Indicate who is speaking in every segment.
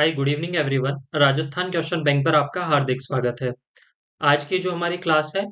Speaker 1: Hi good evening everyone. Rajasthan question bank पर आपका हार्दिक स्वागत है। आज की जो हमारी क्लास है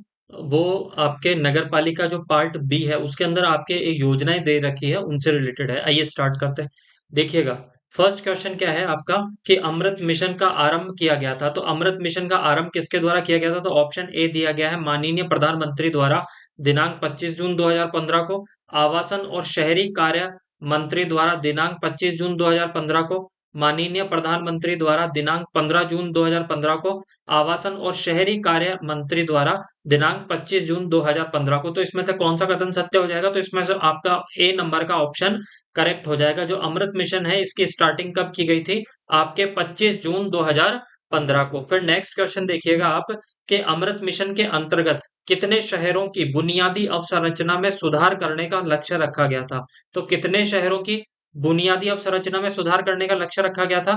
Speaker 1: वो आपके नगर पालिका जो पार्ट बी है उसके अंदर आपके एक योजनाएं दे रखी है उनसे रिलेटेड है। आइए स्टार्ट करते हैं। देखिएगा, फर्स्ट क्वेश्चन क्या है आपका कि अमृत मिशन का आरंभ किया गया था। तो अमृत मिशन का आरंभ किसके द्वारा किया गया था? तो ऑप्शन ए दिया गया है माननीय प्रधानमंत्री द्वारा दिनांक 25 जून 2015 को। आवासन और शहरी कार्य मंत्री द्वारा दिनांक 25 जून 2015 को। माननीय प्रधानमंत्री द्वारा दिनांक 15 जून 2015 को। आवासन और शहरी कार्य मंत्री द्वारा दिनांक 25 जून 2015 को। तो इसमें से कौन सा कथन सत्य हो जाएगा? तो इसमें से आपका ए नंबर का ऑप्शन करेक्ट हो जाएगा। जो अमृत मिशन है इसकी स्टार्टिंग कब की गई थी? आपके 25 जून 2015 को। फिर नेक्स्ट क्वेश्चन देखिएगा आप कि अमृत मिशन के अंतर्गत कितने शहरों की बुनियादी अवसंरचना में सुधार करने का लक्ष्य रखा गया था? तो कितने शहरों की बुनियादी अवसंरचना में सुधार करने का लक्ष्य रखा गया था?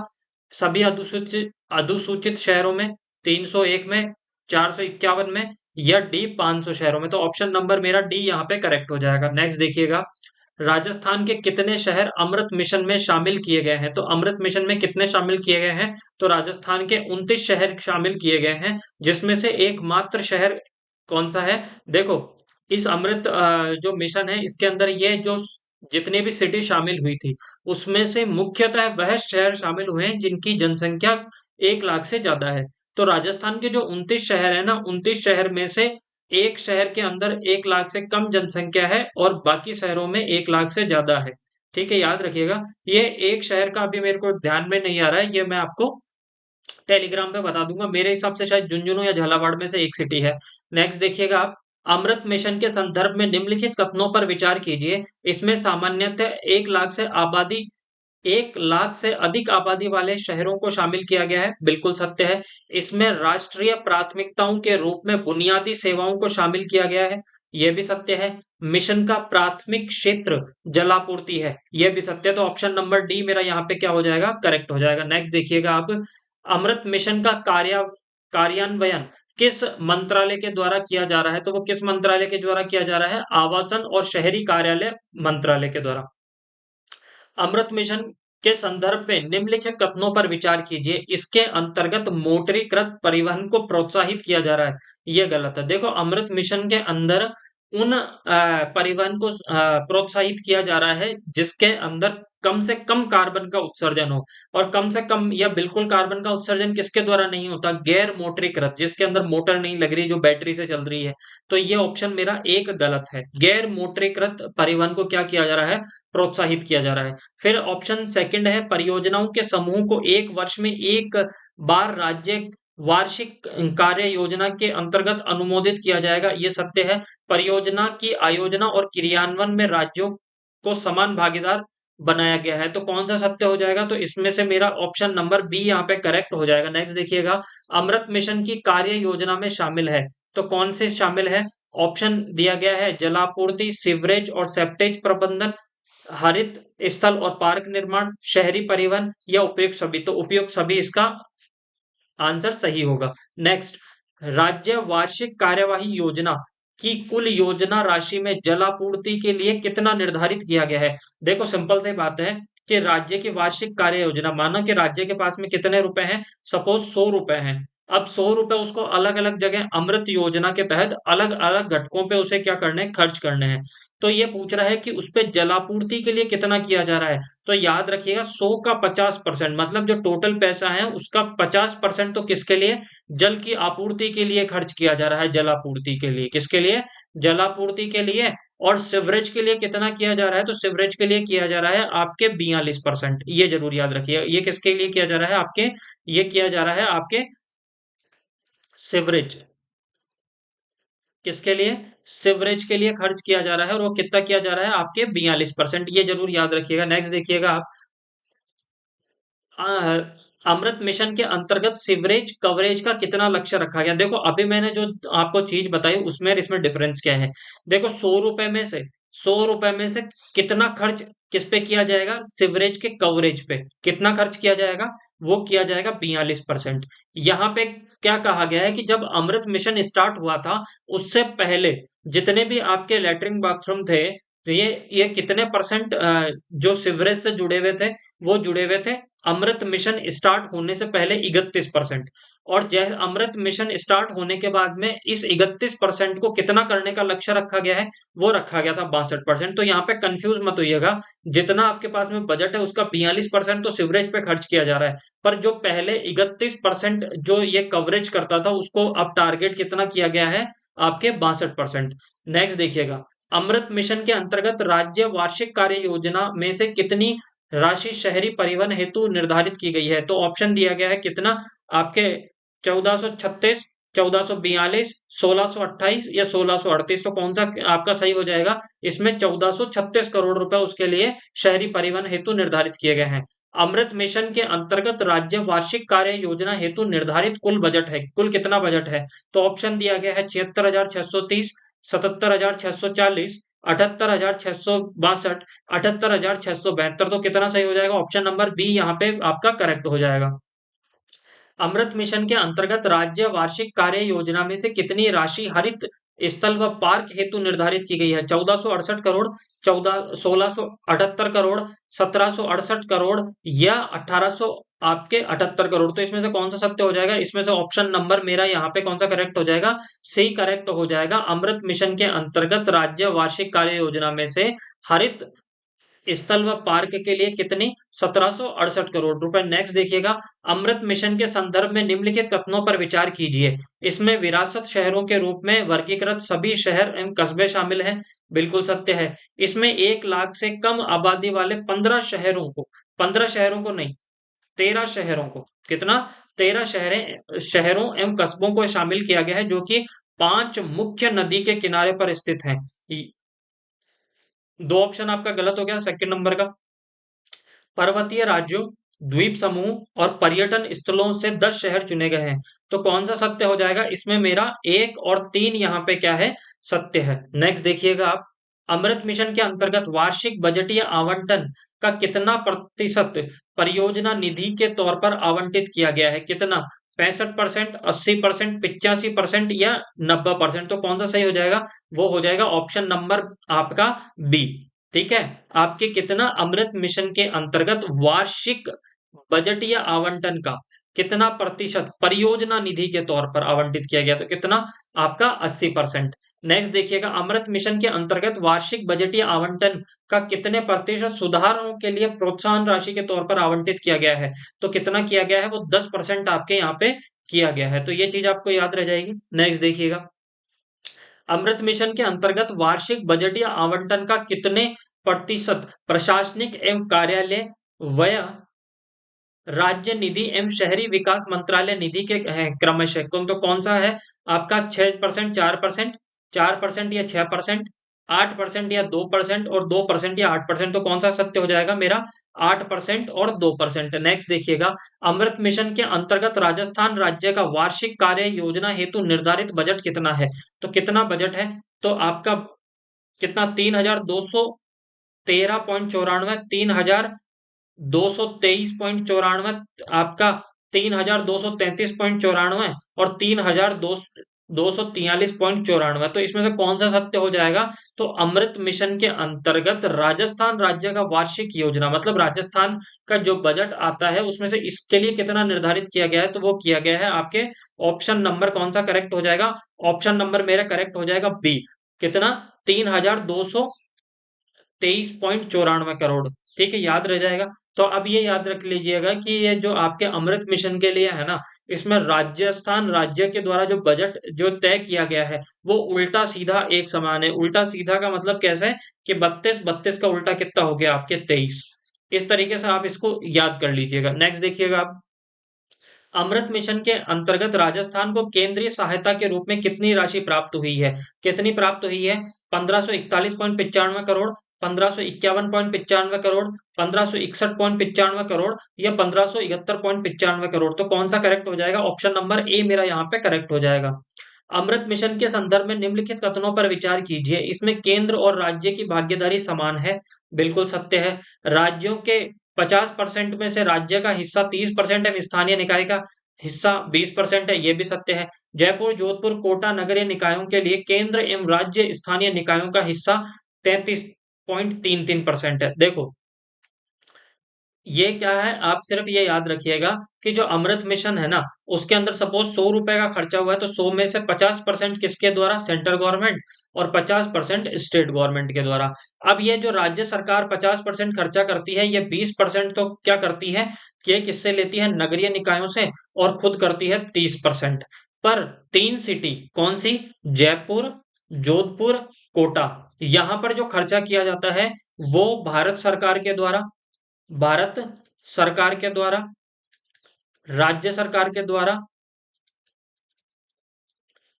Speaker 1: सभी अनुसूचित अनुसूचित शहरों में, 301 में, 451 में, या डी 500 शहरों में। तो ऑप्शन नंबर मेरा डी यहाँ पे करेक्ट हो जाएगा। नेक्स्ट देखिएगा, राजस्थान के कितने शहर अमृत मिशन में शामिल किए गए हैं? तो अमृत मिशन में कितने शामिल किए गए हैं? तो राजस्थान के 29 शहर शामिल किए गए हैं, जिसमें से एकमात्र शहर कौन सा है? देखो, इस अमृत जो मिशन है इसके अंदर ये जो जितने भी सिटी शामिल हुई थी उसमें से मुख्यतः वह शहर शामिल हुए हैं जिनकी जनसंख्या 1 लाख से ज्यादा है। तो राजस्थान के जो 29 शहर है ना, 29 शहर में से एक शहर के अंदर 1 लाख से कम जनसंख्या है और बाकी शहरों में 1 लाख से ज्यादा है। ठीक है, याद रखिएगा। ये एक शहर का अभी मेरे को ध्यान में नहीं आ रहा है, ये मैं आपको टेलीग्राम पे बता दूंगा। मेरे हिसाब से शायद झुंझुनू या झालावाड़ में से एक सिटी है। नेक्स्ट देखिएगा आप, अमृत मिशन के संदर्भ में निम्नलिखित कथनों पर विचार कीजिए। इसमें सामान्यतः 1 लाख से अधिक आबादी वाले शहरों को शामिल किया गया है, बिल्कुल सत्य है। इसमें राष्ट्रीय प्राथमिकताओं के रूप में बुनियादी सेवाओं को शामिल किया गया है, यह भी सत्य है। मिशन का प्राथमिक क्षेत्र जलापूर्ति है, यह भी सत्य है। तो ऑप्शन नंबर डी मेरा यहाँ पे क्या हो जाएगा? करेक्ट हो जाएगा। नेक्स्ट देखिएगा आप, अमृत मिशन का कार्यान्वयन किस मंत्रालय के द्वारा किया जा रहा है? तो वो किस मंत्रालय के द्वारा किया जा रहा है? आवासन और शहरी कार्यालय मंत्रालय के द्वारा। अमृत मिशन के संदर्भ में निम्नलिखित कथनों पर विचार कीजिए। इसके अंतर्गत मोटरीकृत परिवहन को प्रोत्साहित किया जा रहा है, ये गलत है। देखो, अमृत मिशन के अंदर उन परिवहन को प्रोत्साहित किया जा रहा है जिसके अंदर कम से कम कार्बन का उत्सर्जन हो। और कम से कम या बिल्कुल कार्बन का उत्सर्जन किसके द्वारा नहीं होता? गैर मोटरीकृत, जिसके अंदर मोटर नहीं लग रही, जो बैटरी से चल रही है। तो ये ऑप्शन मेरा एक गलत है। गैर मोटरीकृत परिवहन को क्या किया जा रहा है? प्रोत्साहित किया जा रहा है। फिर ऑप्शन सेकंड है, परियोजनाओं के समूह को एक वर्ष में एक बार राज्य वार्षिक कार्य योजना के अंतर्गत अनुमोदित किया जाएगा, ये सत्य है। परियोजना की आयोजना और क्रियान्वयन में राज्यों को समान भागीदार बनाया गया है। तो कौन सा सत्य हो जाएगा? तो इसमें से मेरा ऑप्शन नंबर बी यहाँ पे करेक्ट हो जाएगा। नेक्स्ट देखिएगा, अमृत मिशन की कार्य योजना में शामिल है, तो कौन से शामिल है? ऑप्शन दिया गया है जलापूर्ति, सीवरेज और सेप्टेज प्रबंधन, हरित स्थल और पार्क निर्माण, शहरी परिवहन, या उपयुक्त सभी। तो उपयुक्त सभी इसका आंसर सही होगा। नेक्स्ट, राज्य वार्षिक कार्यवाही योजना की कुल योजना राशि में जलापूर्ति के लिए कितना निर्धारित किया गया है? देखो, सिंपल सी बात है कि राज्य की वार्षिक कार्य योजना, मानो कि राज्य के पास में कितने रुपए हैं? सपोज 100 रुपए हैं। अब 100 रुपए उसको अलग अलग जगह अमृत योजना के तहत अलग अलग घटकों पे उसे क्या करने हैं? खर्च करने हैं। तो ये पूछ रहा है कि उस पे जलापूर्ति के लिए कितना किया जा रहा है। तो याद रखिएगा, 100 का 50%, मतलब जो टोटल पैसा है उसका 50% तो किसके लिए? जल की आपूर्ति के लिए खर्च किया जा रहा है। जलापूर्ति के लिए, किसके लिए? जलापूर्ति के लिए। और सिवरेज के लिए कितना किया जा रहा है? तो सिवरेज के लिए किया जा रहा है आपके 42%। ये जरूर याद रखिएगा। ये किसके लिए किया जा रहा है? आपके ये किया जा रहा है आपके सिवरेज। किसके लिए? सिवरेज के लिए खर्च किया जा रहा है, और वो कितना किया जा रहा है? आपके 42%। ये जरूर याद रखिएगा। नेक्स्ट देखिएगा आप, आ, अमृत मिशन के अंतर्गत सीवरेज कवरेज का कितना लक्ष्य रखा गया? देखो, अभी मैंने जो आपको चीज बताई उसमें और इसमें डिफरेंस क्या है। देखो, 100 रुपए में से कितना खर्च किस पे किया जाएगा? सीवरेज के कवरेज पे कितना खर्च किया जाएगा? वो किया जाएगा 42%। यहाँ पे क्या कहा गया है कि जब अमृत मिशन स्टार्ट हुआ था उससे पहले जितने भी आपके लेटरिन बाथरूम थे तो ये कितने परसेंट जो सीवरेज से जुड़े हुए थे वो जुड़े हुए थे अमृत मिशन स्टार्ट होने से पहले 31%। और जैसे अमृत मिशन स्टार्ट होने के बाद में इस 31% को कितना करने का लक्ष्य रखा गया है, वो रखा गया था 62%। तो यहाँ पे कंफ्यूज मत होइएगा, जितना आपके पास में बजट है उसका 42% तो सिवरेज पे खर्च किया जा रहा है, पर जो पहले 31% जो ये कवरेज करता था उसको अब टारगेट कितना किया गया है, आपके 62%। नेक्स्ट देखिएगा, अमृत मिशन के अंतर्गत राज्य वार्षिक कार्य योजना में से कितनी राशि शहरी परिवहन हेतु निर्धारित की गई है। तो ऑप्शन दिया गया है कितना, आपके 1436, 1442, 1628 या 1638। तो कौन सा आपका सही हो जाएगा, इसमें 1436 करोड़ रुपए उसके लिए शहरी परिवहन हेतु निर्धारित किए गए हैं। अमृत मिशन के अंतर्गत राज्य वार्षिक कार्य योजना हेतु निर्धारित कुल बजट है, कुल कितना बजट है। तो ऑप्शन दिया गया है 76,630, 77,640, 78,662, 78,672। तो कितना सही हो जाएगा, ऑप्शन नंबर बी यहाँ पे आपका करेक्ट हो जाएगा। अमृत मिशन के अंतर्गत राज्य वार्षिक कार्य योजना में से कितनी राशि हरित स्थल व पार्क हेतु निर्धारित की गई है। 1468 करोड़, 1678 करोड़, 1768 करोड़ या 1800 आपके 78 करोड़। तो इसमें से कौन सा सत्य हो जाएगा, इसमें से ऑप्शन नंबर मेरा यहाँ पे कौन सा करेक्ट हो जाएगा, सी करेक्ट हो जाएगा। अमृत मिशन के अंतर्गत राज्य वार्षिक कार्य योजना में से हरित स्थल व पार्क के लिए कितनी, 1768 करोड़ रुपए। नेक्स्ट देखिएगा, अमृत मिशन के संदर्भ में निम्नलिखित कथनों पर विचार कीजिए। इसमें विरासत शहरों के रूप में वर्गीकृत सभी शहर एवं कस्बे शामिल हैं, बिल्कुल सत्य है। इसमें 1 लाख से कम आबादी वाले 15 शहरों को नहीं, 13 शहरों को, कितना, 13 शहरों एवं कस्बों को शामिल किया गया है, जो कि 5 मुख्य नदी के किनारे पर स्थित हैं। दो ऑप्शन आपका गलत हो गया सेकंड नंबर का। पर्वतीय राज्यों, द्वीप समूह और पर्यटन स्थलों से 10 शहर चुने गए हैं। तो कौन सा सत्य हो जाएगा, इसमें मेरा 1 और 3 यहाँ पे क्या है, सत्य है। नेक्स्ट देखिएगा आप, अमृत मिशन के अंतर्गत वार्षिक बजटीय आवंटन का कितना प्रतिशत परियोजना निधि के तौर पर आवंटित किया गया है, कितना, 65%, 80%, 85% या 90%। तो कौन सा सही हो जाएगा, वो हो जाएगा ऑप्शन नंबर आपका बी। ठीक है, आपके कितना अमृत मिशन के अंतर्गत वार्षिक बजटीय आवंटन का कितना प्रतिशत परियोजना निधि के तौर पर आवंटित किया गया, तो कितना, आपका 80%। नेक्स्ट देखिएगा, अमृत मिशन के अंतर्गत वार्षिक बजटीय आवंटन का कितने प्रतिशत सुधारों के लिए प्रोत्साहन राशि के तौर पर आवंटित किया गया है। तो कितना किया गया है, वो 10% आपके यहाँ पे किया गया है। तो ये चीज आपको याद रह जाएगी। नेक्स्ट देखिएगा, अमृत मिशन के अंतर्गत वार्षिक बजटीय आवंटन का कितने प्रतिशत प्रशासनिक एवं कार्यालय व्यय राज्य निधि एवं शहरी विकास मंत्रालय निधि के हैं क्रमशः। तो कौन सा है आपका, 6%, 4%, 4% या 6%, 8% या 2% और 2% या 8%। तो कौन सा सत्य हो जाएगा मेरा, 8% और 2%। नेक्स्ट देखिएगा, अमृत मिशन के अंतर्गत राजस्थान राज्य का वार्षिक कार्य योजना हेतु निर्धारित बजट कितना है। तो कितना बजट है, तो आपका कितना, 3,213.94, 3,223.94, आपका 3,233.94 और 3,243.94। तो इसमें से कौन सा सत्य हो जाएगा, तो अमृत मिशन के अंतर्गत राजस्थान राज्य का वार्षिक योजना मतलब राजस्थान का जो बजट आता है उसमें से इसके लिए कितना निर्धारित किया गया है, तो वो किया गया है आपके ऑप्शन नंबर कौन सा करेक्ट हो जाएगा, ऑप्शन नंबर मेरा करेक्ट हो जाएगा बी। कितना, 3,223.94 करोड़। ठीक है, याद रह जाएगा। तो अब ये याद रख लीजिएगा कि ये जो आपके अमृत मिशन के लिए है ना, इसमें राजस्थान राज्य के द्वारा जो बजट जो तय किया गया है वो उल्टा सीधा एक समान है। उल्टा सीधा का मतलब कैसे, कि 32 32 का उल्टा कितना हो गया आपके 23। इस तरीके से आप इसको याद कर लीजिएगा। नेक्स्ट देखिएगा आप, अमृत मिशन के अंतर्गत राजस्थान को केंद्रीय सहायता के रूप में कितनी राशि प्राप्त हुई है, कितनी प्राप्त हुई है, 1541.95 करोड़, 1551.95 करोड़, 1561.95 करोड़ या 1571.95 करोड़। तो कौन सा करेक्ट हो जाएगा, ऑप्शन नंबर ए मेरा यहाँ पे करेक्ट हो जाएगा। अमृत मिशन के संदर्भ में निम्नलिखित कथनों पर विचार कीजिए। इसमें केंद्र और राज्य की भागीदारी समान है, बिल्कुल सत्य है। राज्यों के 50% में से राज्य का हिस्सा 30% है, स्थानीय निकाय का हिस्सा 20% है, ये भी सत्य है। जयपुर, जोधपुर, कोटा नगरीय निकायों के लिए केंद्र एवं राज्य स्थानीय निकायों का हिस्सा 33 37.33% है। देखो ये क्या है, आप सिर्फ ये याद रखिएगा कि जो अमृत मिशन है ना, उसके अंदर सपोज 100 रुपए का खर्चा हुआ है तो 100 में से 50% किसके द्वारा, सेंट्रल गवर्नमेंट, और 50% स्टेट गवर्नमेंट के द्वारा। अब ये जो राज्य सरकार 50% खर्चा करती है, ये 20% तो क्या करती है कि ये किससे लेती है, नगरीय निकायों से, और खुद करती है 30%। पर तीन सिटी कौन सी, जयपुर, जोधपुर, कोटा, यहां पर जो खर्चा किया जाता है वो भारत सरकार के द्वारा, राज्य सरकार के द्वारा,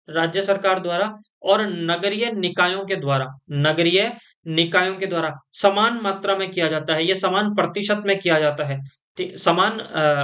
Speaker 1: राज्य सरकार द्वारा, और नगरीय निकायों के द्वारा, नगरीय निकायों के द्वारा समान मात्रा में किया जाता है। ये समान प्रतिशत में किया जाता है, समान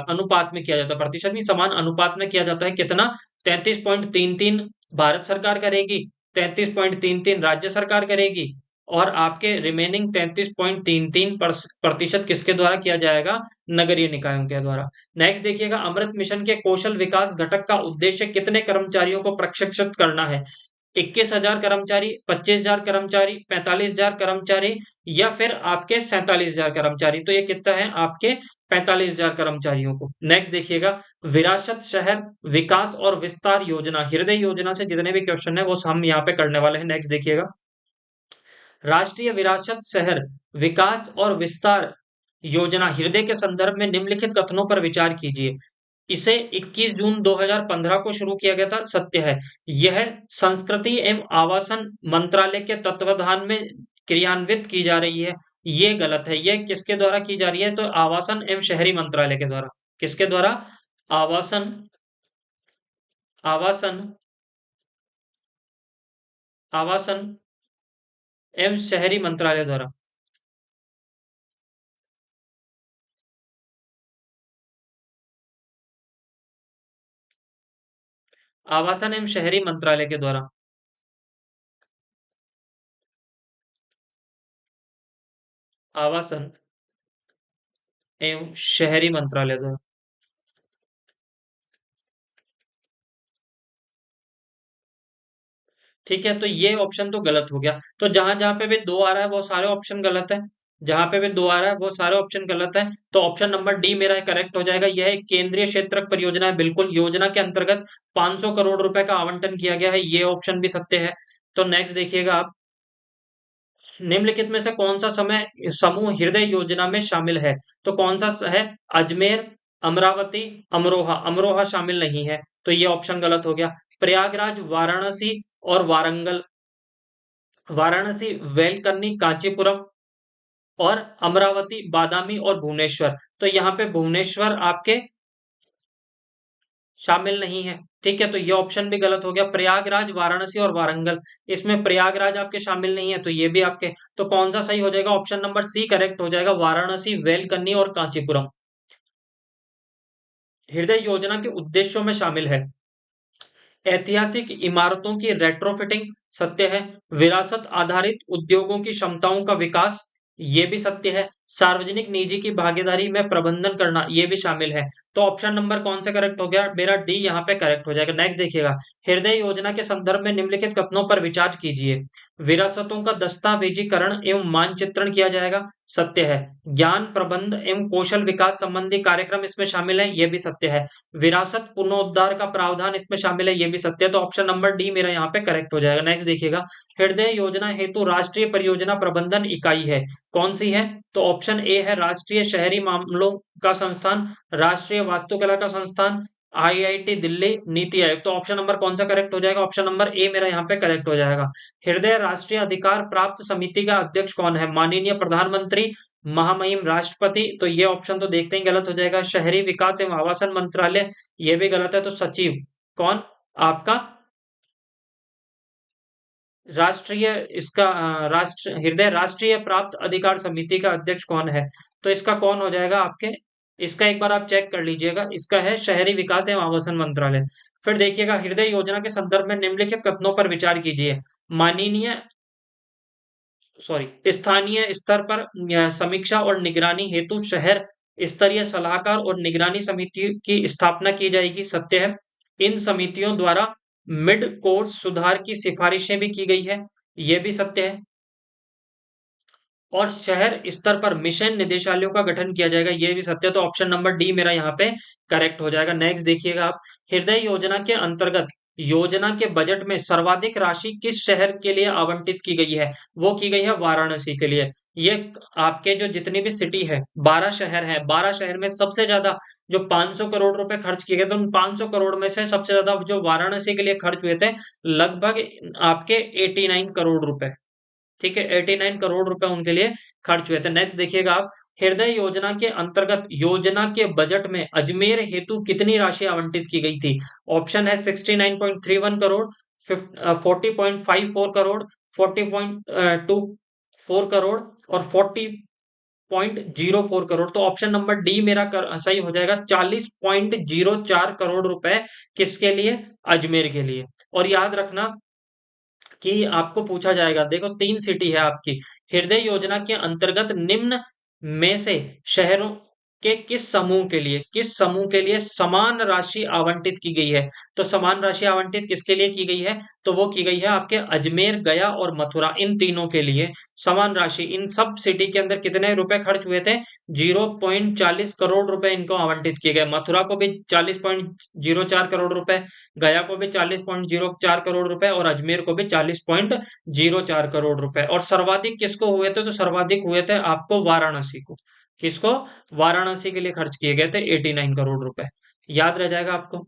Speaker 1: अनुपात में किया जाता है, प्रतिशत नहीं, समान अनुपात में किया जाता है। कितना, 33.33 भारत सरकार करेगी, 33.33 राज्य सरकार करेगी, और आपके रिमेनिंग 33.33 प्रतिशत किसके द्वारा किया जाएगा, नगरीय निकायों के द्वारा। नेक्स्ट देखिएगा, अमृत मिशन के कौशल विकास घटक का उद्देश्य कितने कर्मचारियों को प्रशिक्षित करना है, 21,000 कर्मचारी, 25,000 कर्मचारी, 45,000 कर्मचारी, या फिर आपके 47,000 कर्मचारी। तो ये कितना है, आपके 45,000 कर्मचारियों को। नेक्स्ट देखिएगा, विरासत शहर विकास और विस्तार योजना, हृदय योजना से जितने भी क्वेश्चन है वो हम यहाँ पे करने वाले हैं। नेक्स्ट देखिएगा, राष्ट्रीय विरासत शहर विकास और विस्तार योजना हृदय के संदर्भ में निम्नलिखित कथनों पर विचार कीजिए। इसे 21 जून 2015 को शुरू किया गया था, सत्य है। यह संस्कृति एवं आवासन मंत्रालय के तत्वाधान में क्रियान्वित की जा रही है, ये गलत है। यह किसके द्वारा की जा रही है, तो आवासन एवं शहरी मंत्रालय के द्वारा। किसके द्वारा, आवासन, आवासन, आवासन एवं शहरी मंत्रालय द्वारा। आवासन एवं शहरी मंत्रालय के द्वारा। आवासन एवं शहरी मंत्रालय द्वारा। ठीक है, तो ये ऑप्शन तो गलत हो गया। तो जहां जहां पे भी दो आ रहा है वो सारे ऑप्शन गलत है, जहां पे भी दो आ रहा है वो सारे ऑप्शन गलत है। तो ऑप्शन नंबर डी मेरा करेक्ट हो जाएगा। यह एक केंद्रीय क्षेत्रक परियोजना है, बिल्कुल। योजना के अंतर्गत 500 करोड़ रुपए का आवंटन किया गया है, ये ऑप्शन भी सत्य है। तो नेक्स्ट देखिएगा आप, निम्नलिखित में से कौन सा समय समूह हृदय योजना में शामिल है, तो कौन सा है, अजमेर, अमरावती, अमरोहा, अमरोहा शामिल नहीं है, तो ये ऑप्शन गलत हो गया। प्रयागराज, वाराणसी और वारंगल, वाराणसी, वेलकन्नी, कांचीपुरम, और अमरावती, बादामी और भुवनेश्वर। तो यहाँ पे भुवनेश्वर आपके शामिल नहीं है। ठीक है, तो ये ऑप्शन भी गलत हो गया। प्रयागराज, वाराणसी और वारंगल, इसमें प्रयागराज आपके शामिल नहीं है, तो ये भी आपके, तो कौन सा सही हो जाएगा, ऑप्शन नंबर सी करेक्ट हो जाएगा, वाराणसी, वेलकन्नी और कांचीपुरम। हृदय योजना के उद्देश्यों में शामिल है ऐतिहासिक इमारतों की रेट्रोफिटिंग, सत्य है। विरासत आधारित उद्योगों की क्षमताओं का विकास, ये भी सत्य है। सार्वजनिक निजी की भागीदारी में प्रबंधन करना, ये भी शामिल है। तो ऑप्शन नंबर कौन सा करेक्ट हो गया, मेरा डी यहाँ पे करेक्ट हो जाएगा। नेक्स्ट देखिएगा, हृदय योजना के संदर्भ में निम्नलिखित कथनों पर विचार कीजिए। विरासतों का दस्तावेजीकरण एवं मानचित्रण किया जाएगा, सत्य है। ज्ञान प्रबंध एवं कौशल विकास संबंधी कार्यक्रम इसमें शामिल है, ये भी सत्य है। विरासत पुनरुद्धार का प्रावधान इसमें शामिल है, ये भी सत्य है। तो ऑप्शन नंबर डी मेरा यहाँ पे करेक्ट हो जाएगा। नेक्स्ट देखिएगा, हृदय योजना हेतु राष्ट्रीय परियोजना प्रबंधन इकाई है, कौन सी है, तो ऑप्शन ए है राष्ट्रीय शहरी मामलों का संस्थान, राष्ट्रीय वास्तुकला का संस्थान, आईआईटी दिल्ली, नीति आयोग। तो ऑप्शन नंबर कौन सा करेक्ट हो जाएगा, ऑप्शन नंबर ए मेरा यहाँ पे करेक्ट हो जाएगा। हृदय राष्ट्रीय अधिकार प्राप्त समिति का अध्यक्ष कौन है, माननीय प्रधानमंत्री, महामहिम राष्ट्रपति। तो ये ऑप्शन तो देखते ही गलत हो जाएगा। शहरी विकास एवं आवासन मंत्रालय, ये भी गलत है। तो सचिव कौन, आपका राष्ट्रीय, इसका राष्ट्र हृदय राष्ट्रीय प्राप्त अधिकार समिति का अध्यक्ष कौन है, तो इसका कौन हो जाएगा आपके, इसका एक बार आप चेक कर लीजिएगा, इसका है शहरी विकास एवं आवासन मंत्रालय। फिर देखिएगा, हृदय योजना के संदर्भ में निम्नलिखित कथनों पर विचार कीजिए। माननीय, सॉरी, स्थानीय स्तर पर समीक्षा और निगरानी हेतु शहर स्तरीय सलाहकार और निगरानी समिति की स्थापना की जाएगी, सत्य है। इन समितियों द्वारा मिड कोर्स सुधार की सिफारिशें भी की गई है, यह भी सत्य है। और शहर स्तर पर मिशन निदेशालयों का गठन किया जाएगा, ये भी सत्य है। तो ऑप्शन नंबर डी मेरा यहाँ पे करेक्ट हो जाएगा। नेक्स्ट देखिएगा आप, हृदय योजना के अंतर्गत योजना के बजट में सर्वाधिक राशि किस शहर के लिए आवंटित की गई है? वो की गई है वाराणसी के लिए। ये आपके जो जितनी भी सिटी है, 12 शहर है, 12 शहर में सबसे ज्यादा जो 500 करोड़ रुपए खर्च किए गए, तो उन 500 करोड़ में से सबसे ज्यादा जो वाराणसी के लिए खर्च हुए थे, लगभग आपके 89 करोड़ रुपए। ठीक है, 89 करोड़ रुपए उनके लिए खर्च हुए थे। नेक्स्ट देखिएगा आप, हृदय योजना के अंतर्गत योजना के बजट में अजमेर हेतु कितनी राशि आवंटित की गई थी? ऑप्शन है 69.31 करोड़, 40.54 करोड़, 40.24 करोड़ और 40.04 करोड़। तो ऑप्शन नंबर डी मेरा सही हो जाएगा, 40.04 करोड़ रुपए किसके लिए? अजमेर के लिए। और याद रखना कि आपको पूछा जाएगा, देखो 3 सिटी है आपकी, हृदय योजना के अंतर्गत निम्न में से शहरों के किस समूह के लिए समान राशि आवंटित की गई है? तो समान राशि आवंटित किसके लिए की गई है? तो वो की गई है आपके अजमेर, गया और मथुरा, इन तीनों के लिए समान राशि। इन सब सिटी के अंदर कितने रुपए खर्च हुए थे? 0.40 करोड़ रुपए इनको आवंटित किए गए। मथुरा को भी 40.04 करोड़ रुपए, गया को भी 40.04 करोड़ रुपए और अजमेर को भी 40.04 करोड़ रुपए। और सर्वाधिक किसको हुए थे? तो सर्वाधिक हुए थे आपको वाराणसी को। किसको? वाराणसी के लिए खर्च किए गए थे 89 करोड़ रुपए। याद रह जाएगा आपको।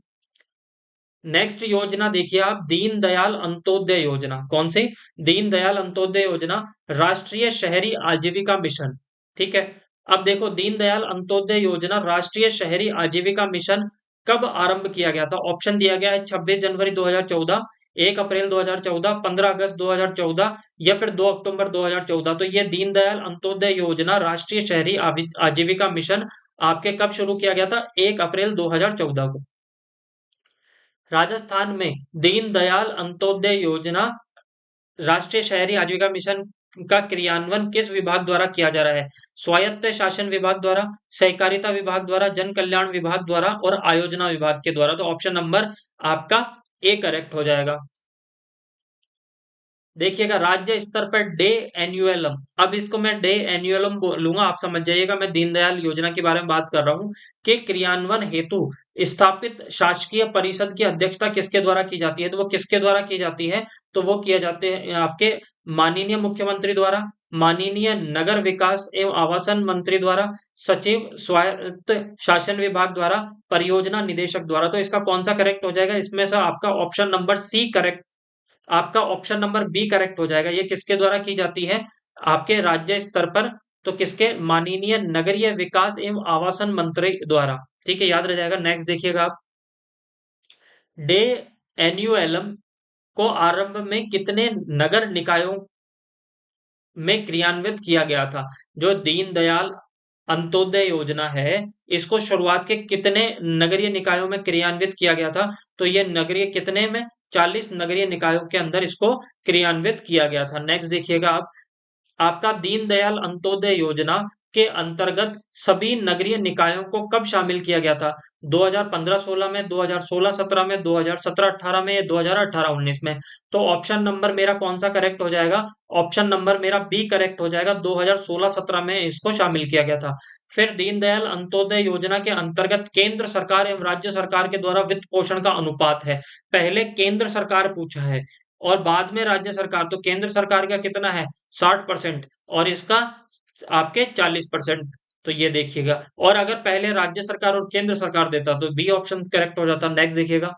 Speaker 1: नेक्स्ट योजना देखिए आप, दीनदयाल अंत्योदय योजना। कौन सी? दीनदयाल अंत्योदय योजना, राष्ट्रीय शहरी आजीविका मिशन। ठीक है, अब देखो दीनदयाल अंत्योदय योजना राष्ट्रीय शहरी आजीविका मिशन कब आरंभ किया गया था? ऑप्शन दिया गया है 26 जनवरी 2014, 1 अप्रैल 2014, 15 अगस्त 2014 या फिर 2 अक्टूबर 2014। तो ये दीनदयाल अंत्योदय योजना राष्ट्रीय शहरी आजीविका मिशन आपके कब शुरू किया गया था? 1 अप्रैल 2014 को। राजस्थान में दीनदयाल अंत्योदय योजना राष्ट्रीय शहरी आजीविका मिशन का क्रियान्वयन किस विभाग द्वारा किया जा रहा है? स्वायत्त शासन विभाग द्वारा, सहकारिता विभाग द्वारा, जन कल्याण विभाग द्वारा और आयोजना विभाग के द्वारा। तो ऑप्शन नंबर आपका ए करेक्ट हो जाएगा। देखिएगा, राज्य स्तर पर डे एन्युअलम, अब इसको मैं डे एन्युअलम बोलूंगा, आप समझ जाइएगा मैं दीनदयाल योजना के बारे में बात कर रहा हूं कि क्रियान्वयन हेतु स्थापित शासकीय परिषद की अध्यक्षता किसके द्वारा की जाती है? तो वो किसके द्वारा की जाती है? तो वो किया जाते हैं आपके माननीय मुख्यमंत्री द्वारा, माननीय नगर विकास एवं आवासन मंत्री द्वारा, सचिव स्वायत्त शासन विभाग द्वारा, परियोजना निदेशक द्वारा। तो इसका कौन सा करेक्ट हो जाएगा? इसमें से आपका ऑप्शन नंबर सी करेक्ट, आपका ऑप्शन नंबर बी करेक्ट हो जाएगा। ये किसके द्वारा की जाती है? आपके राज्य स्तर पर। तो किसके? माननीय नगरीय विकास एवं आवासन मंत्री द्वारा। ठीक है, याद रह जाएगा। नेक्स्ट देखिएगा आप, डे एन्युअलम को आरंभ में कितने नगर निकायों में क्रियान्वित किया गया था? जो दीनदयाल अंत्योदय योजना है, इसको शुरुआत के कितने नगरीय निकायों में क्रियान्वित किया गया था? तो ये नगरीय कितने में? 40 नगरीय निकायों के अंदर इसको क्रियान्वित किया गया था। नेक्स्ट देखिएगा आप, आपका दीनदयाल अंत्योदय योजना के अंतर्गत सभी नगरीय निकायों को कब शामिल किया गया था? 2015-16 में, 2016-17 में, 2017-18 में या 2018-19 में? तो ऑप्शन नंबर मेरा कौन सा करेक्ट हो जाएगा? ऑप्शन नंबर मेरा बी करेक्ट हो जाएगा, 2016-17 में इसको शामिल किया गया था। फिर दीनदयाल अंत्योदय योजना के अंतर्गत केंद्र सरकार एवं राज्य सरकार के द्वारा वित्त पोषण का अनुपात है। पहले केंद्र सरकार पूछा है और बाद में राज्य सरकार। तो केंद्र सरकार का कितना है? 60% और इसका आपके 40%। तो ये देखिएगा, और अगर पहले राज्य सरकार और केंद्र सरकार देता तो बी ऑप्शन करेक्ट हो जाता। नेक्स्ट देखिएगा,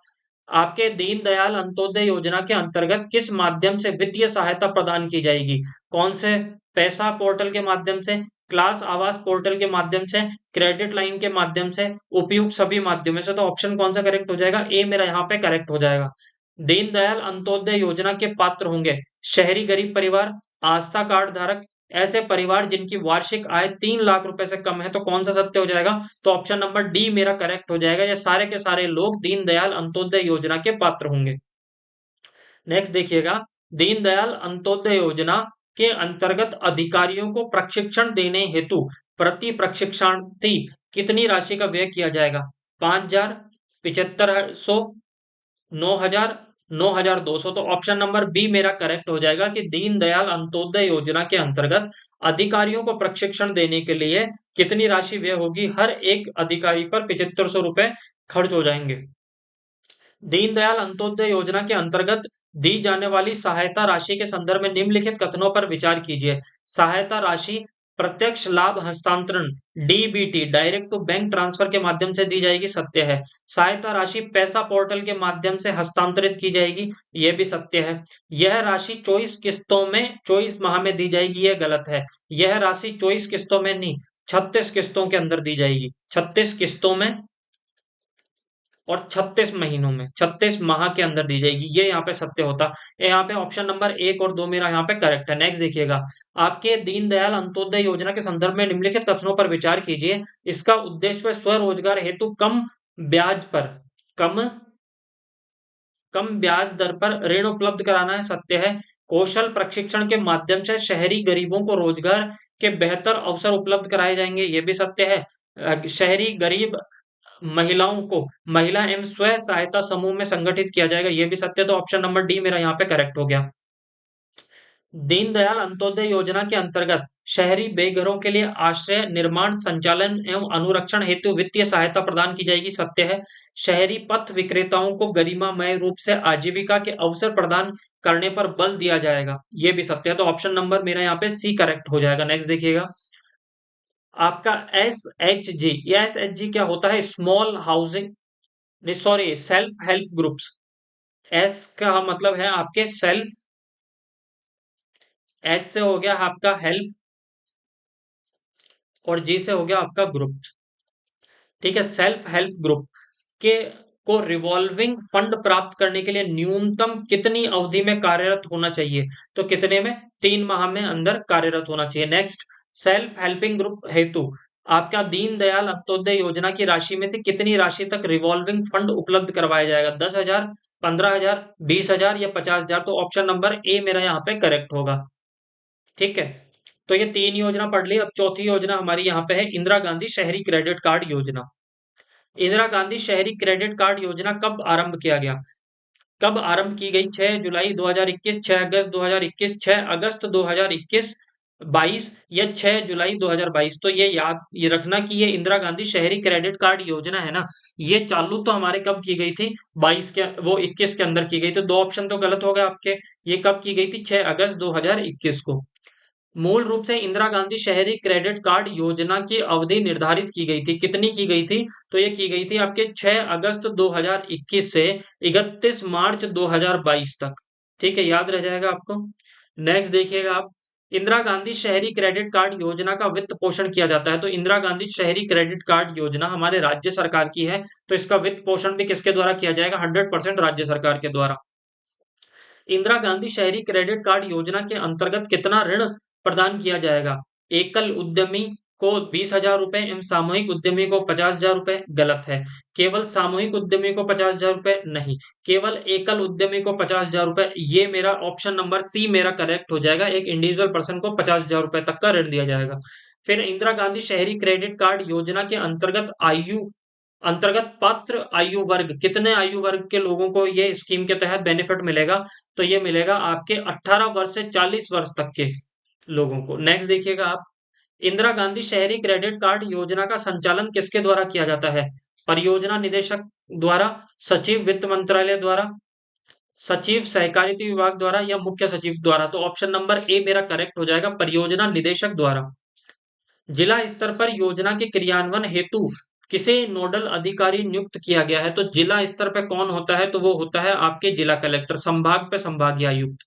Speaker 1: आपके दीनदयाल अंत्योदय योजना के अंतर्गत किस माध्यम से वित्तीय सहायता प्रदान की जाएगी? कौन से? पैसा पोर्टल के माध्यम से, क्लास आवास पोर्टल के माध्यम से, क्रेडिट लाइन के माध्यम से, उपयुक्त सभी माध्यमों से। तो ऑप्शन कौन सा करेक्ट हो जाएगा? ए मेरा यहाँ पे करेक्ट हो जाएगा। दीनदयाल अंत्योदय योजना के पात्र होंगे शहरी गरीब परिवार, आस्था कार्ड धारक, ऐसे परिवार जिनकी वार्षिक आय 3 लाख रुपए से कम है। तो कौन सा सत्य हो जाएगा? तो ऑप्शन नंबर डी मेरा करेक्ट हो जाएगा। ये सारे के सारे लोग दीनदयाल अंत्योदय योजना के पात्र होंगे। नेक्स्ट देखिएगा, दीनदयाल अंत्योदय योजना के अंतर्गत अधिकारियों को प्रशिक्षण देने हेतु प्रति प्रशिक्षणार्थी कितनी राशि का व्यय किया जाएगा? 5,000, 7,500, 9,000, 9,200। तो ऑप्शन नंबर बी मेरा करेक्ट हो जाएगा कि दीनदयाल अंत्योदय योजना के अंतर्गत अधिकारियों को प्रशिक्षण देने के लिए कितनी राशि व्यय होगी। हर एक अधिकारी पर 7500 रुपए खर्च हो जाएंगे। दीनदयाल अंत्योदय योजना के अंतर्गत दी जाने वाली सहायता राशि के संदर्भ में निम्नलिखित कथनों पर विचार कीजिए। सहायता राशि प्रत्यक्ष लाभ हस्तांतरण DBT direct to bank transfer के माध्यम से दी जाएगी, सत्य है। सहायता राशि पैसा पोर्टल के माध्यम से हस्तांतरित की जाएगी, यह भी सत्य है। यह राशि 24 किस्तों में 24 माह में दी जाएगी, यह गलत है। यह राशि 24 किस्तों में नहीं, 36 किस्तों के अंदर दी जाएगी। 36 किस्तों में और 36 महीनों में, 36 माह के अंदर दी जाएगी, ये यहाँ पे सत्य होता। यहाँ पे ऑप्शन नंबर 1 और 2 मेरा यहाँ पे करेक्ट है। नेक्स्ट देखिएगा, आपके दीनदयाल अंत्योदय योजना के संदर्भ में निम्नलिखित कथनों पर विचार कीजिए। इसका उद्देश्य स्वरोजगार हेतु कम कम ब्याज दर पर ऋण उपलब्ध कराना है, सत्य है। कौशल प्रशिक्षण के माध्यम से शहरी गरीबों को रोजगार के बेहतर अवसर उपलब्ध कराए जाएंगे, ये भी सत्य है। शहरी गरीब महिलाओं को महिला एवं स्व सहायता समूह में संगठित किया जाएगा, यह भी सत्य। तो ऑप्शन नंबर डी मेरा यहाँ पे करेक्ट हो गया। दीनदयाल अंत्योदय योजना के अंतर्गत शहरी बेघरों के लिए आश्रय निर्माण संचालन एवं अनुरक्षण हेतु वित्तीय सहायता प्रदान की जाएगी, सत्य है। शहरी पथ विक्रेताओं को गरिमामय रूप से आजीविका के अवसर प्रदान करने पर बल दिया जाएगा, यह भी सत्य है। तो ऑप्शन नंबर मेरा यहाँ पे सी करेक्ट हो जाएगा। नेक्स्ट देखिएगा, आपका एस एच जी क्या होता है? स्मॉल हाउसिंग, नहीं sorry, self help groups. S का मतलब है आपके सेल्फ, एच से हो गया आपका हेल्प और जी से हो गया आपका ग्रुप। ठीक है, सेल्फ हेल्प ग्रुप के को रिवॉल्विंग फंड प्राप्त करने के लिए न्यूनतम कितनी अवधि में कार्यरत होना चाहिए? तो कितने में? 3 माह में अंदर कार्यरत होना चाहिए। नेक्स्ट, सेल्फ हेल्पिंग ग्रुप हेतु आपका दीनदयाल अंत्योदय योजना की राशि में से कितनी राशि तक रिवॉल्विंग फंड उपलब्ध करवाया जाएगा? 10,000, 15,000, 20,000 या 50,000? तो ऑप्शन नंबर ए मेरा यहाँ पे करेक्ट होगा। ठीक है, तो ये 3 योजना पढ़ ली। अब चौथी योजना हमारी यहाँ पे है इंदिरा गांधी शहरी क्रेडिट कार्ड योजना। इंदिरा गांधी शहरी क्रेडिट कार्ड योजना कब आरंभ किया गया? कब आरंभ की गई? 6 जुलाई 2021, 6 अगस्त 2021, 6 अगस्त 2021, 22 या 6 जुलाई 2022? तो ये रखना कि ये इंदिरा गांधी शहरी क्रेडिट कार्ड योजना है ना, ये चालू तो हमारे कब की गई थी? 22 के, वो 21 के अंदर की गई। तो 2 ऑप्शन तो गलत हो गए आपके। ये कब की गई थी? 6 अगस्त 2021 को। मूल रूप से इंदिरा गांधी शहरी क्रेडिट कार्ड योजना की अवधि निर्धारित की गई थी, कितनी की गई थी? तो ये की गई थी आपके 6 अगस्त 2021 से 31 मार्च 2022 तक। ठीक है, याद रह जाएगा आपको। नेक्स्ट देखिएगा आप, इंदिरा गांधी शहरी क्रेडिट कार्ड योजना का वित्त पोषण किया जाता है। तो इंदिरा गांधी शहरी क्रेडिट कार्ड योजना हमारे राज्य सरकार की है, तो इसका वित्त पोषण भी किसके द्वारा किया जाएगा? 100% राज्य सरकार के द्वारा। इंदिरा गांधी शहरी क्रेडिट कार्ड योजना के अंतर्गत कितना ऋण प्रदान किया जाएगा? एकल उद्यमी को 20,000 रुपए एवं सामूहिक उद्यमी को 50,000 रुपए? गलत है। केवल सामूहिक उद्यमी को 50,000 रुपए? नहीं, केवल एकल उद्यमी को 50,000 रुपए। ये मेरा ऑप्शन नंबर सी मेरा करेक्ट हो जाएगा। एक इंडिविजुअल पर्सन को 50,000 रुपए तक का ऋण दिया जाएगा। फिर इंदिरा गांधी शहरी क्रेडिट कार्ड योजना के अंतर्गत पात्र आयु वर्ग, कितने आयु वर्ग के लोगों को ये स्कीम के तहत बेनिफिट मिलेगा? तो ये मिलेगा आपके 18 वर्ष से 40 वर्ष तक के लोगों को। नेक्स्ट देखिएगा आप, इंदिरा गांधी शहरी क्रेडिट कार्ड योजना का संचालन किसके द्वारा किया जाता है? परियोजना निदेशक द्वारा, सचिव वित्त मंत्रालय द्वारा, सचिव सहकारिता विभाग द्वारा या मुख्य सचिव द्वारा? तो ऑप्शन नंबर ए मेरा करेक्ट हो जाएगा, परियोजना निदेशक द्वारा। जिला स्तर पर योजना के क्रियान्वयन हेतु किसे नोडल अधिकारी नियुक्त किया गया है? तो जिला स्तर पे कौन होता है? तो वो होता है आपके जिला कलेक्टर, संभाग पे संभागीय आयुक्त।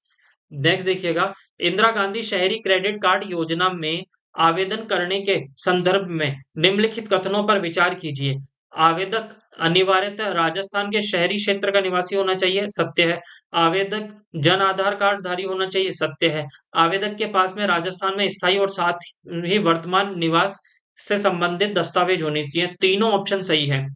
Speaker 1: नेक्स्ट देखिएगा, इंदिरा गांधी शहरी क्रेडिट कार्ड योजना में आवेदन करने के संदर्भ में निम्नलिखित कथनों पर विचार कीजिए। आवेदक अनिवार्यतः राजस्थान के शहरी क्षेत्र का निवासी होना चाहिए, सत्य है। आवेदक जन आधार कार्ड धारी होना चाहिए, सत्य है। आवेदक के पास में राजस्थान में स्थायी और साथ ही वर्तमान निवास से संबंधित दस्तावेज होने चाहिए। तीनों ऑप्शन सही है।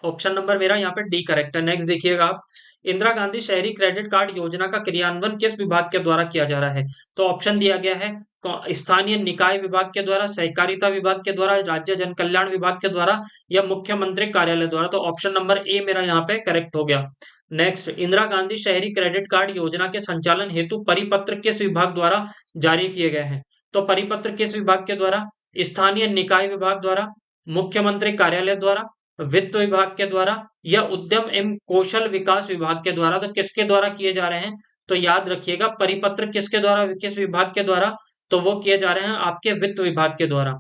Speaker 1: ऑप्शन नंबर मेरा यहाँ पे डी करेक्ट है। नेक्स्ट देखिएगा आप, इंदिरा गांधी शहरी क्रेडिट कार्ड योजना का क्रियान्वयन किस विभाग के द्वारा किया जा रहा है? तो ऑप्शन दिया गया है स्थानीय निकाय विभाग के द्वारा, सहकारिता विभाग के द्वारा, राज्य जन कल्याण विभाग के द्वारा या मुख्यमंत्री कार्यालय द्वारा? तो ऑप्शन नंबर ए मेरा यहाँ पे करेक्ट हो गया। नेक्स्ट, इंदिरा गांधी शहरी क्रेडिट कार्ड योजना के संचालन हेतु परिपत्र किस विभाग द्वारा जारी किए गए हैं? तो परिपत्र किस विभाग के द्वारा? स्थानीय निकाय विभाग द्वारा, मुख्यमंत्री कार्यालय द्वारा, वित्त विभाग के द्वारा या उद्यम एवं कौशल विकास विभाग के द्वारा। तो किसके द्वारा किए जा रहे हैं? तो याद रखिएगा, परिपत्र किसके द्वारा, किस विभाग के द्वारा? तो वो किए जा रहे हैं आपके वित्त विभाग के द्वारा।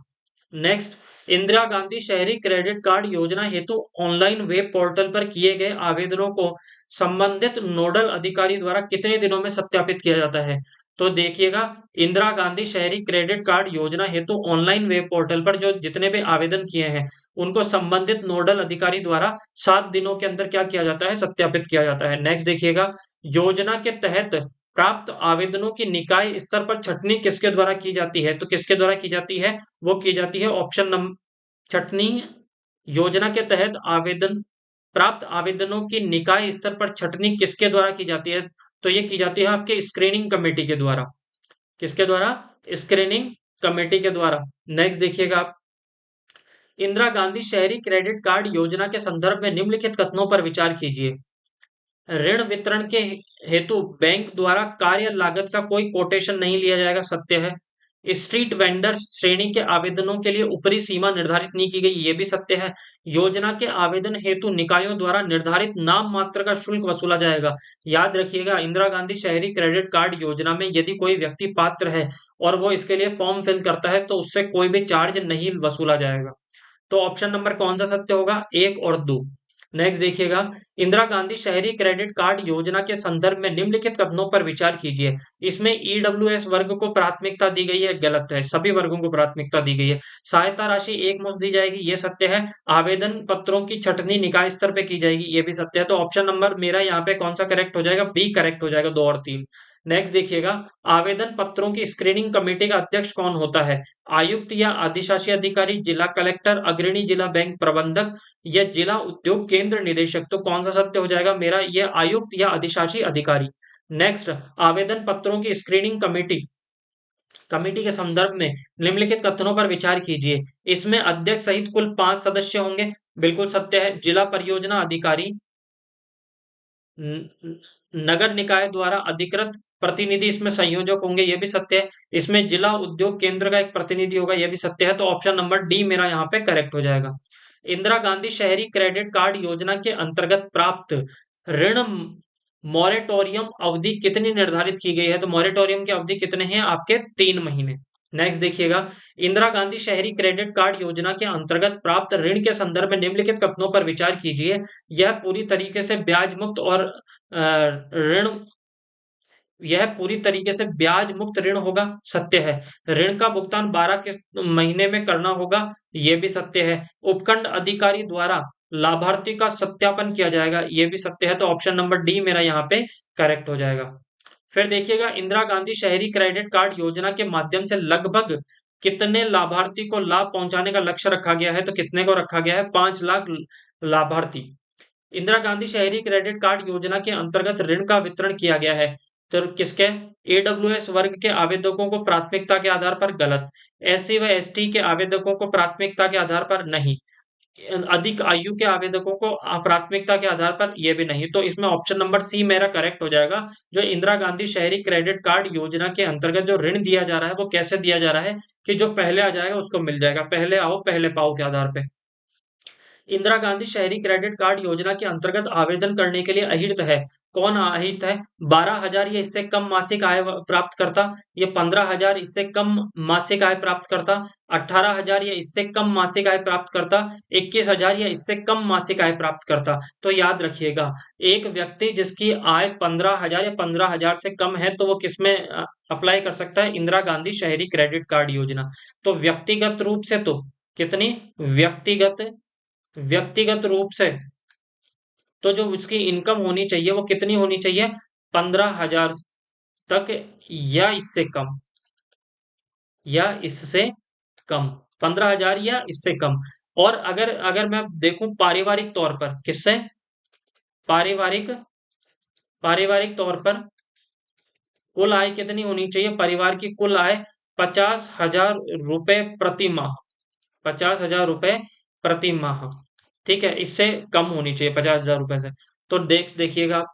Speaker 1: नेक्स्ट, इंदिरा गांधी शहरी क्रेडिट कार्ड योजना हेतु ऑनलाइन वेब पोर्टल पर किए गए आवेदनों को संबंधित नोडल अधिकारी द्वारा कितने दिनों में सत्यापित किया जाता है? तो देखिएगा, इंदिरा गांधी शहरी क्रेडिट कार्ड योजना हेतु ऑनलाइन वेब पोर्टल पर जो जितने भी आवेदन किए हैं, उनको संबंधित नोडल अधिकारी द्वारा 7 दिनों के अंदर क्या किया जाता है? सत्यापित किया जाता है। नेक्स्ट देखिएगा, योजना के तहत प्राप्त आवेदनों की निकाय स्तर पर छंटनी किसके द्वारा की जाती है? तो किसके द्वारा की जाती है? वो की जाती है ऑप्शन नंबर छटनी। योजना के तहत आवेदन प्राप्त आवेदनों की निकाय स्तर पर छटनी किसके द्वारा की जाती है? तो ये की जाती है आपके स्क्रीनिंग कमेटी के द्वारा। किसके द्वारा? स्क्रीनिंग कमेटी के द्वारा। नेक्स्ट देखिएगा आप, इंदिरा गांधी शहरी क्रेडिट कार्ड योजना के संदर्भ में निम्नलिखित कथनों पर विचार कीजिए। ऋण वितरण के हेतु बैंक द्वारा कार्य लागत का कोई कोटेशन नहीं लिया जाएगा, सत्य है। स्ट्रीट वेंडर श्रेणी के आवेदनों के लिए ऊपरी सीमा निर्धारित नहीं की गई, ये भी सत्य है। योजना के आवेदन हेतु निकायों द्वारा निर्धारित नाम मात्र का शुल्क वसूला जाएगा। याद रखिएगा, इंदिरा गांधी शहरी क्रेडिट कार्ड योजना में यदि कोई व्यक्ति पात्र है और वो इसके लिए फॉर्म फिल करता है तो उससे कोई भी चार्ज नहीं वसूला जाएगा। तो ऑप्शन नंबर कौन सा सत्य होगा? 1 और 2। नेक्स्ट देखिएगा, इंदिरा गांधी शहरी क्रेडिट कार्ड योजना के संदर्भ में निम्नलिखित कथनों पर विचार कीजिए। इसमें ईडब्ल्यूएस वर्ग को प्राथमिकता दी गई है, गलत है। सभी वर्गों को प्राथमिकता दी गई है। सहायता राशि एक मुश्त दी जाएगी, ये सत्य है। आवेदन पत्रों की छटनी निकाय स्तर पे की जाएगी, ये भी सत्य है। तो ऑप्शन नंबर मेरा यहाँ पे कौन सा करेक्ट हो जाएगा? बी करेक्ट हो जाएगा, 2 और 3। नेक्स्ट देखिएगा, आवेदन पत्रों की स्क्रीनिंग कमेटी का अध्यक्ष कौन होता है? आयुक्त या अधिशासी अधिकारी, जिला कलेक्टर, अग्रणी जिला बैंक प्रबंधक या जिला उद्योग केंद्र निदेशक। तो कौन सा सत्य हो जाएगा मेरा? ये आयुक्त या अधिशासी अधिकारी। नेक्स्ट, आवेदन पत्रों की स्क्रीनिंग कमेटी कमेटी के संदर्भ में निम्नलिखित कथनों पर विचार कीजिए। इसमें अध्यक्ष सहित कुल 5 सदस्य होंगे, बिल्कुल सत्य है। जिला परियोजना अधिकारी, नगर निकाय द्वारा अधिकृत प्रतिनिधि इसमें संयोजक होंगे, यह भी सत्य है। इसमें जिला उद्योग केंद्र का एक प्रतिनिधि होगा, यह भी सत्य है। तो ऑप्शन नंबर डी मेरा यहाँ पे करेक्ट हो जाएगा। इंदिरा गांधी शहरी क्रेडिट कार्ड योजना के अंतर्गत प्राप्त ऋण मॉरेटोरियम अवधि कितनी निर्धारित की गई है? तो मॉरेटोरियम की अवधि कितने हैं आपके? 3 महीने। नेक्स्ट देखिएगा, इंदिरा गांधी शहरी क्रेडिट कार्ड योजना के अंतर्गत प्राप्त ऋण के संदर्भ में निम्नलिखित कथनों पर विचार कीजिए। यह पूरी तरीके से ब्याज मुक्त और ऋण यह पूरी तरीके से ब्याज मुक्त ऋण होगा, सत्य है। ऋण का भुगतान 12 के महीने में करना होगा, यह भी सत्य है। उपखंड अधिकारी द्वारा लाभार्थी का सत्यापन किया जाएगा, यह भी सत्य है। तो ऑप्शन नंबर डी मेरा यहाँ पे करेक्ट हो जाएगा। फिर देखिएगा, इंदिरा गांधी शहरी क्रेडिट कार्ड योजना के माध्यम से लगभग कितने लाभार्थी को लाभ पहुंचाने का लक्ष्य रखा गया है? तो कितने को रखा गया है? 5 लाख लाभार्थी। इंदिरा गांधी शहरी क्रेडिट कार्ड योजना के अंतर्गत ऋण का वितरण किया गया है, तो किसके? ईडब्ल्यूएस वर्ग के आवेदकों को प्राथमिकता के आधार पर, गलत। एससी व एसटी के आवेदकों को प्राथमिकता के आधार पर, नहीं। अधिक आयु के आवेदकों को प्राथमिकता के आधार पर, यह भी नहीं। तो इसमें ऑप्शन नंबर सी मेरा करेक्ट हो जाएगा। जो इंदिरा गांधी शहरी क्रेडिट कार्ड योजना के अंतर्गत जो ऋण दिया जा रहा है वो कैसे दिया जा रहा है कि जो पहले आ जाएगा उसको मिल जाएगा, पहले आओ पहले पाओ के आधार पे। इंदिरा गांधी शहरी क्रेडिट कार्ड योजना के अंतर्गत आवेदन करने के लिए अहिर्त है। कौन अहिर्त है? 12,000 या इससे कम मासिक आय प्राप्त करता, या 15,000 इससे कम मासिक आय प्राप्त करता, 18,000 या इससे कम मासिक आय प्राप्त करता, 21,000 या इससे कम मासिक आय प्राप्त करता। तो याद रखिएगा, एक व्यक्ति जिसकी आय 15,000 या 15,000 से कम है तो वो किसमें अप्लाई कर सकता है? इंदिरा गांधी शहरी क्रेडिट कार्ड योजना। तो व्यक्तिगत रूप से तो कितनी? व्यक्तिगत रूप से तो जो उसकी इनकम होनी चाहिए वो कितनी होनी चाहिए? 15,000 तक या इससे कम, या इससे कम। 15,000 या इससे कम। और अगर अगर मैं देखूं पारिवारिक तौर पर, किससे? पारिवारिक पारिवारिक तौर पर कुल आय कितनी होनी चाहिए? परिवार की कुल आय 50,000 रुपए प्रति माह। 50,000 रुपए प्रति माह, ठीक है। इससे कम होनी चाहिए 50,000 रुपए से। तो देखिएगा,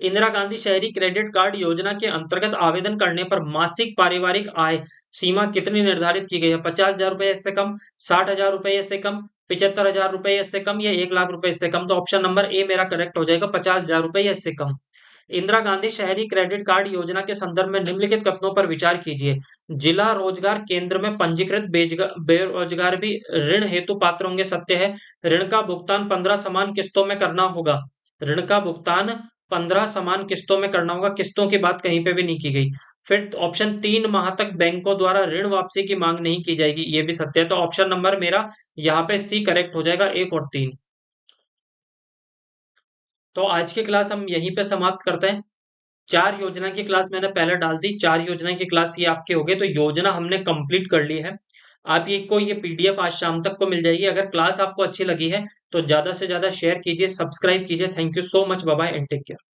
Speaker 1: इंदिरा गांधी शहरी क्रेडिट कार्ड योजना के अंतर्गत आवेदन करने पर मासिक पारिवारिक आय सीमा कितनी निर्धारित की गई है? 50,000 रुपए इससे कम, 60,000 रुपए इससे कम, 75,000 रुपए इससे कम, या 1 लाख रुपए इससे कम? तो ऑप्शन नंबर ए मेरा करेक्ट हो जाएगा, 50,000 रुपए इससे कम। इंदिरा गांधी शहरी क्रेडिट कार्ड योजना के संदर्भ में निम्नलिखित कथनों पर विचार कीजिए। जिला रोजगार केंद्र में पंजीकृत बेरोजगार भी ऋण हेतु पात्र होंगे, सत्य है। ऋण का भुगतान 15 समान किस्तों में करना होगा। ऋण का भुगतान 15 समान किस्तों में करना होगा, किस्तों की बात कहीं पे भी नहीं की गई। फिर ऑप्शन 3 माह तक बैंकों द्वारा ऋण वापसी की मांग नहीं की जाएगी, ये भी सत्य है। तो ऑप्शन नंबर मेरा यहाँ पे सी करेक्ट हो जाएगा, 1 और 3। तो आज की क्लास हम यहीं पे समाप्त करते हैं। 4 योजना की क्लास मैंने पहले डाल दी, 4 योजना की क्लास ये आपके हो गए, तो योजना हमने कंप्लीट कर ली है। आप ये पीडीएफ आज शाम तक को मिल जाएगी। अगर क्लास आपको अच्छी लगी है तो ज्यादा से ज्यादा शेयर कीजिए, सब्सक्राइब कीजिए। Thank you so much, bye bye and take care.